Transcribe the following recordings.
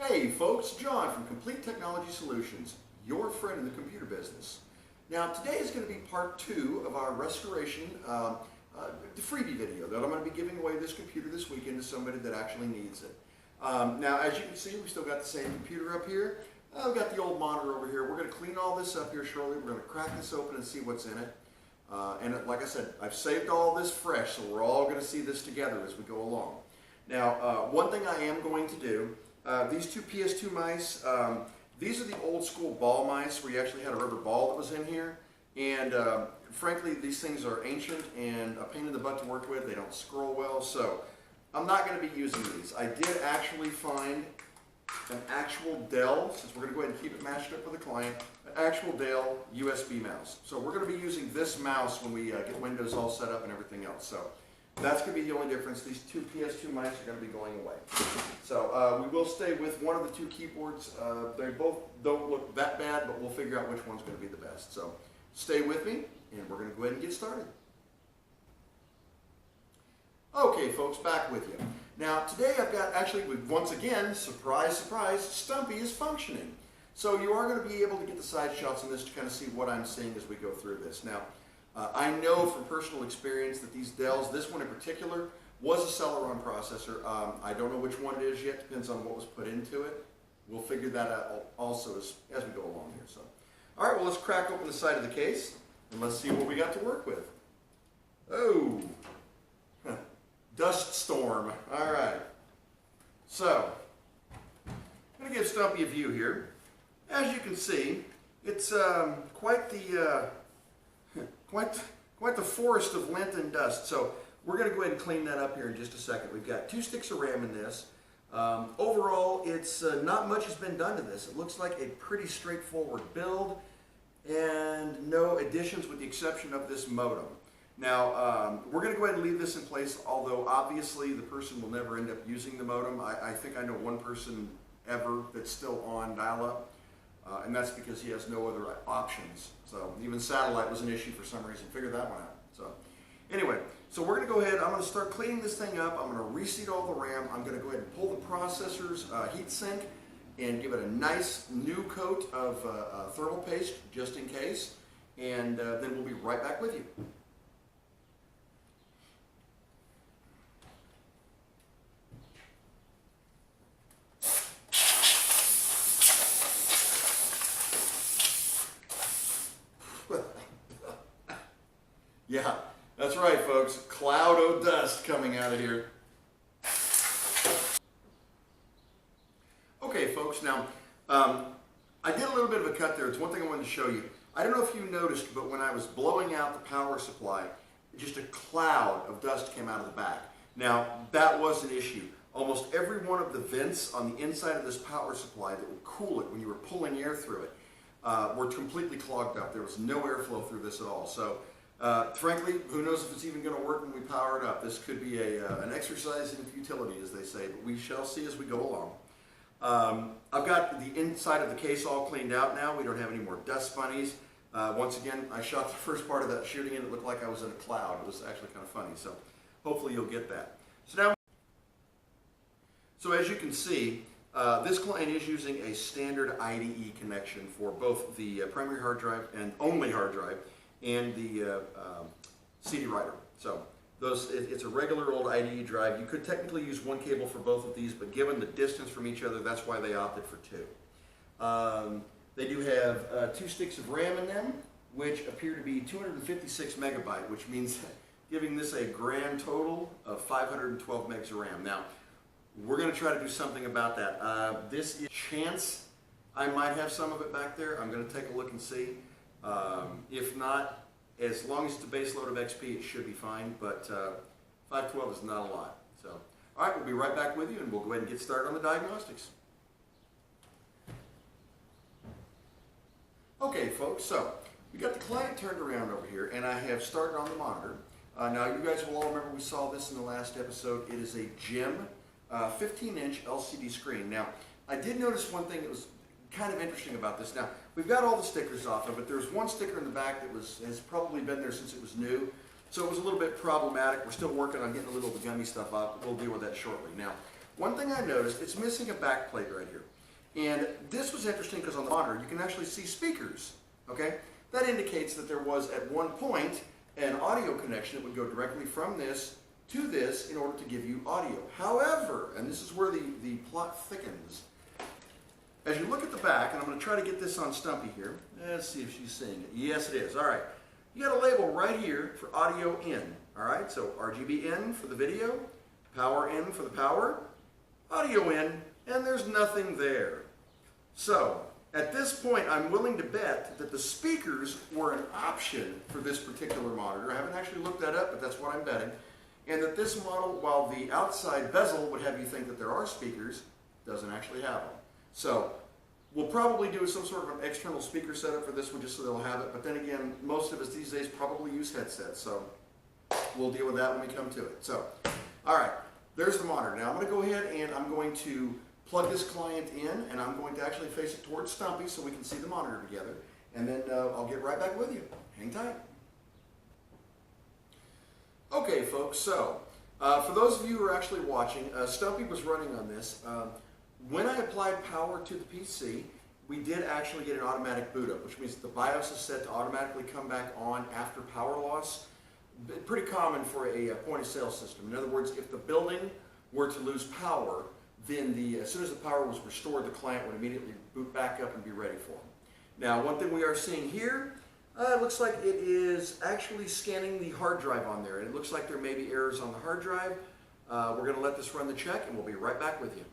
Hey folks, John from Complete Technology Solutions, your friend in the computer business. Now today is going to be part 2 of our restoration, the freebie video that I'm going to be giving away this computer this weekend to somebody that actually needs it. Now as you can see, we still got the same computer up here. I've got the old monitor over here. We're going to clean all this up here shortly. We're going to crack this open and see what's in it. And like I said, I've saved all this fresh, so we're all going to see this together as we go along. Now, one thing I am going to do, these two PS2 mice, these are the old school ball mice where you actually had a rubber ball that was in here. And frankly, these things are ancient and a pain in the butt to work with. They don't scroll well, so I'm not going to be using these. I did actually find an actual Dell, since we're going to go ahead and keep it matched up with the client, an actual Dell USB mouse. So we're going to be using this mouse when we get Windows all set up and everything else. So that's going to be the only difference. These two PS2 mice are going to be going away. So we will stay with one of the two keyboards. They both don't look that bad, but we'll figure out which one's going to be the best. So stay with me, and we're going to go ahead and get started. Okay, folks, back with you. Now, today I've got, actually, once again, surprise, surprise, Stumpy is functioning. So you are going to be able to get the side shots on this to kind of see what I'm seeing as we go through this. Now, I know from personal experience that these Dells, this one in particular, was a Celeron processor. I don't know which one it is yet, depends on what was put into it. We'll figure that out also as we go along here. So, all right, well, let's crack open the side of the case, and let's see what we got to work with. Oh, dust storm. All right. So, I'm going to give Stumpy a view here. As you can see, it's quite the forest of lint and dust. So we're going to go ahead and clean that up here in just a second. We've got 2 sticks of RAM in this. Overall, it's not much has been done to this. It looks like a pretty straightforward build and no additions with the exception of this modem. Now, we're going to go ahead and leave this in place, although obviously the person will never end up using the modem. I think I know one person ever that's still on dial-up. And that's because he has no other options. So even satellite was an issue for some reason. Figure that one out. So anyway, so we're going to go ahead. I'm going to start cleaning this thing up. I'm going to reseat all the RAM. I'm going to go ahead and pull the processor's heat sink and give it a nice new coat of thermal paste just in case. And then we'll be right back with you. Yeah, that's right, folks. Cloud of dust coming out of here. Okay, folks, now, I did a little bit of a cut there. It's one thing I wanted to show you. I don't know if you noticed, but when I was blowing out the power supply, just a cloud of dust came out of the back. Now, that was an issue. Almost every one of the vents on the inside of this power supply that would cool it when you were pulling air through it were completely clogged up. There was no airflow through this at all. So, frankly, who knows if it's even going to work when we power it up. This could be an exercise in futility, as they say, but we shall see as we go along. I've got the inside of the case all cleaned out now. We don't have any more dust bunnies. Once again, I shot the first part of that shooting and it looked like I was in a cloud. It was actually kind of funny, so hopefully you'll get that. So as you can see, this client is using a standard IDE connection for both the primary hard drive and only hard drive and the CD writer. So it's a regular old IDE drive. You could technically use one cable for both of these, but given the distance from each other, that's why they opted for 2. They do have 2 sticks of RAM in them, which appear to be 256 megabyte, which means giving this a grand total of 512 megs of RAM. Now, we're going to try to do something about that. This is chance I might have some of it back there. I'm going to take a look and see. If not, as long as it's a base load of XP, it should be fine, but 512 is not a lot. So, all right, we'll be right back with you, and we'll go ahead and get started on the diagnostics. Okay, folks, so we got the client turned around over here, and I have started on the monitor. Now, you guys will all remember we saw this in the last episode. It is a GEM 15-inch LCD screen. Now, I did notice one thing that was kind of interesting about this. Now, we've got all the stickers off of it. There's one sticker in the back that has probably been there since it was new. So it was a little bit problematic. We're still working on getting a little of the gummy stuff off. We'll deal with that shortly. Now, one thing I noticed, it's missing a back plate right here. And this was interesting because on the monitor you can actually see speakers, okay? That indicates that there was at one point an audio connection that would go directly from this to this in order to give you audio. However, and this is where the plot thickens, as you look at the back, and I'm going to try to get this on Stumpy here. Let's see if she's seeing it. Yes, it is. All right. You got a label right here for audio in. All right. So RGB in for the video, power in for the power, audio in, and there's nothing there. So at this point, I'm willing to bet that the speakers were an option for this particular monitor. I haven't actually looked that up, but that's what I'm betting. And that this model, while the outside bezel would have you think that there are speakers, doesn't actually have them. So we'll probably do some sort of an external speaker setup for this one just so they'll have it. But then again, most of us these days probably use headsets. So we'll deal with that when we come to it. So, all right, there's the monitor. Now I'm going to go ahead and I'm going to plug this client in, and I'm going to actually face it towards Stumpy so we can see the monitor together. And then I'll get right back with you. Hang tight. Okay, folks, so for those of you who are actually watching, Stumpy was running on this. When I applied power to the PC, we did actually get an automatic boot up, which means the BIOS is set to automatically come back on after power loss. Pretty common for a point-of-sale system. In other words, if the building were to lose power, then as soon as the power was restored, the client would immediately boot back up and be ready for them. Now, one thing we are seeing here, it looks like it is actually scanning the hard drive on there. And it looks like there may be errors on the hard drive. We're going to let this run the check, and we'll be right back with you.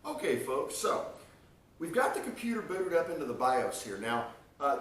Okay, folks, so we've got the computer booted up into the BIOS here. Now,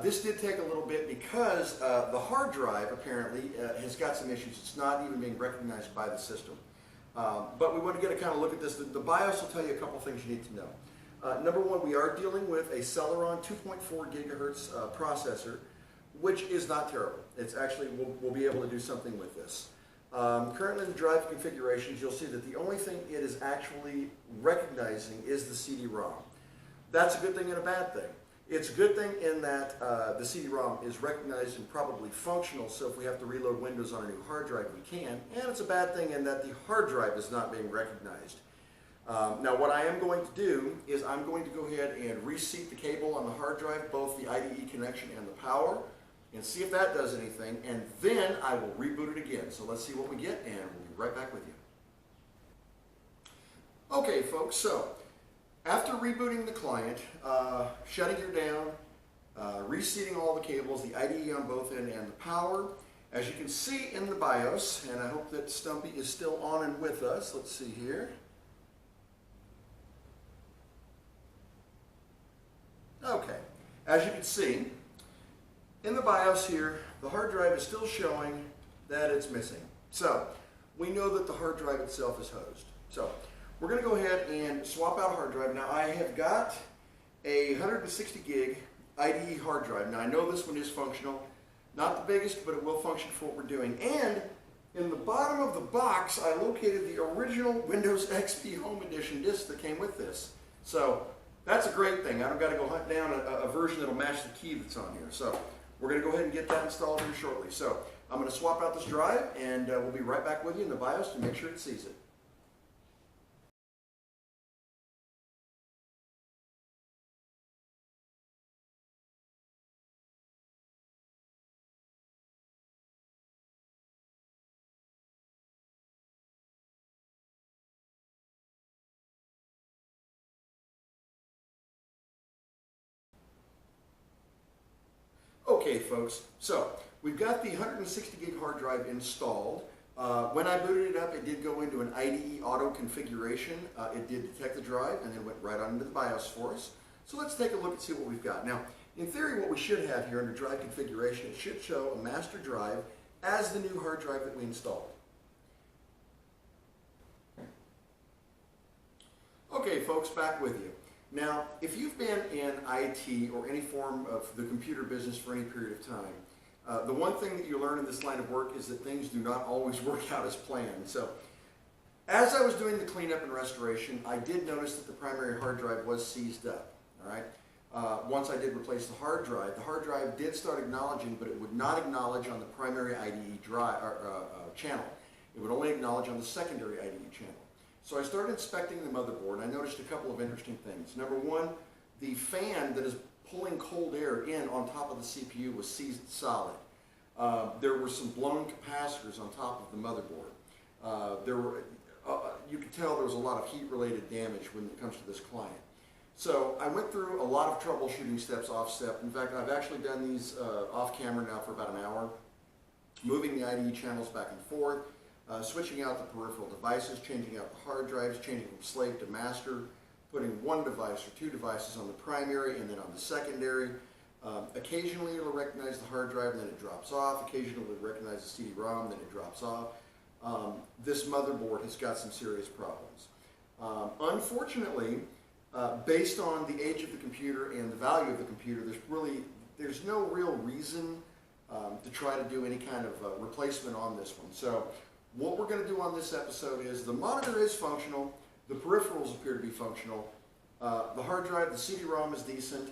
this did take a little bit because the hard drive apparently has got some issues. It's not even being recognized by the system. But we want to get a kind of look at this. The BIOS will tell you a couple things you need to know. Number one, we are dealing with a Celeron 2.4 gigahertz processor, which is not terrible. It's actually, we'll be able to do something with this. Currently in the drive configurations, you'll see that the only thing it is actually recognizing is the CD-ROM. That's a good thing and a bad thing. It's a good thing in that the CD-ROM is recognized and probably functional, so if we have to reload Windows on a new hard drive, we can. And it's a bad thing in that the hard drive is not being recognized. Now what I am going to do is I'm going to go ahead and reseat the cable on the hard drive, both the IDE connection and the power, and see if that does anything, and then I will reboot it again. So let's see what we get, and we'll be right back with you. Okay, folks, so after rebooting the client, shutting her down, reseating all the cables, the IDE on both end and the power, as you can see in the BIOS, and I hope that Stumpy is still on and with us. Let's see here. Okay, as you can see, in the BIOS here, the hard drive is still showing that it's missing. So, we know that the hard drive itself is hosed. So, we're going to go ahead and swap out a hard drive. Now, I have got a 160 gig IDE hard drive. Now, I know this one is functional. Not the biggest, but it will function for what we're doing. And in the bottom of the box, I located the original Windows XP Home Edition disc that came with this. So, that's a great thing. I've got to go hunt down a version that will match the key that's on here. So, we're going to go ahead and get that installed here shortly. So, I'm going to swap out this drive, and we'll be right back with you in the BIOS to make sure it sees it. Okay, folks, so we've got the 160 gig hard drive installed. When I booted it up, it did go into an IDE auto configuration. It did detect the drive and then went right on into the BIOS for us. So let's take a look and see what we've got. Now, in theory, what we should have here under drive configuration, it should show a master drive as the new hard drive that we installed. Okay, folks, back with you. Now, if you've been in IT or any form of the computer business for any period of time, the one thing that you learn in this line of work is that things do not always work out as planned. So, as I was doing the cleanup and restoration, I did notice that the primary hard drive was seized up. All right. Once I did replace the hard drive did start acknowledging, but it would not acknowledge on the primary IDE drive channel. It would only acknowledge on the secondary IDE channel. So I started inspecting the motherboard, and I noticed a couple of interesting things. Number one, the fan that is pulling cold air in on top of the CPU was seized solid. There were some blown capacitors on top of the motherboard. You could tell there was a lot of heat-related damage when it comes to this client. So I went through a lot of troubleshooting steps off-step. In fact, I've actually done these off-camera now for about an hour, moving the IDE channels back and forth, switching out the peripheral devices, changing out the hard drives, changing from slave to master, putting one device or two devices on the primary and then on the secondary. Occasionally it'll recognize the hard drive and then it drops off. Occasionally it'll recognize the CD-ROM, then it drops off. This motherboard has got some serious problems. Unfortunately, based on the age of the computer and the value of the computer, there's no real reason to try to do any kind of replacement on this one. So what we're going to do on this episode is the monitor is functional, the peripherals appear to be functional, the hard drive, the CD-ROM is decent,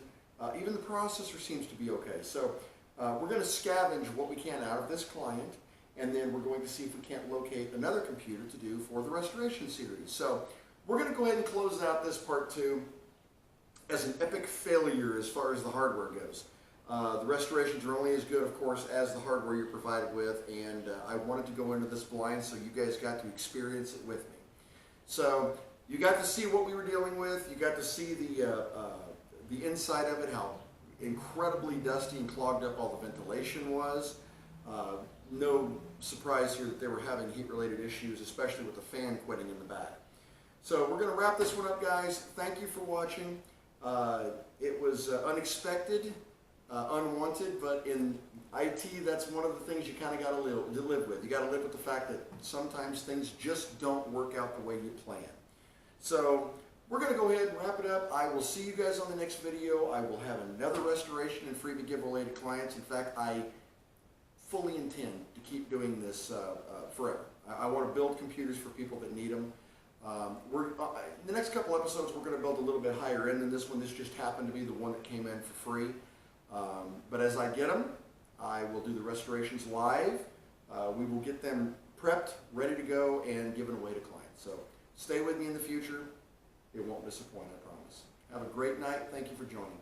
even the processor seems to be okay. So we're going to scavenge what we can out of this client, and then we're going to see if we can't locate another computer to do for the restoration series. So we're going to go ahead and close out this part 2 as an epic failure as far as the hardware goes. The restorations are only as good, of course, as the hardware you're provided with, and I wanted to go into this blind so you guys got to experience it with me. So you got to see what we were dealing with. You got to see the inside of it, how incredibly dusty and clogged up all the ventilation was. No surprise here that they were having heat-related issues, especially with the fan quitting in the back. So we're going to wrap this one up, guys. Thank you for watching. It was unexpected, unwanted, but in IT, that's one of the things you kind of got to live with. You got to live with the fact that sometimes things just don't work out the way you plan. So we're going to go ahead and wrap it up. I will see you guys on the next video. I will have another restoration and freebie giveaway to clients. In fact, I fully intend to keep doing this forever. I want to build computers for people that need them. The next couple episodes we're going to build a little bit higher end than this one. This just happened to be the one that came in for free. But as I get them, I will do the restorations live. We will get them prepped, ready to go, and given away to clients. So stay with me in the future. It won't disappoint, I promise. Have a great night. Thank you for joining.